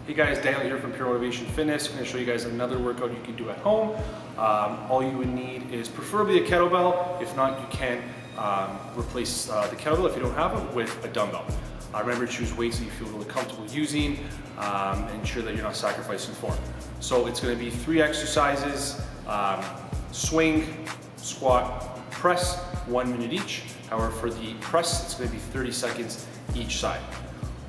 Hey guys, Daniel here from Pure Motivation Fitness. I'm going to show you guys another workout you can do at home. All you would need is preferably a kettlebell. If not, you can replace the kettlebell if you don't have it with a dumbbell. Remember, choose weights that you feel really comfortable using and ensure that you're not sacrificing form. So it's going to be 3 exercises: swing, squat, press, 1 minute each. However, for the press, it's going to be 30 seconds each side.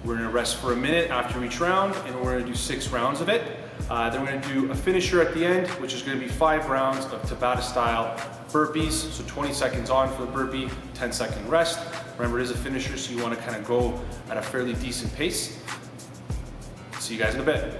We're going to rest for a minute after each round, and we're going to do 6 rounds of it. Then we're going to do a finisher at the end, which is going to be 5 rounds of Tabata style burpees. So 20 seconds on for the burpee, 10-second rest. Remember, it is a finisher, so you want to kind of go at a fairly decent pace. See you guys in a bit.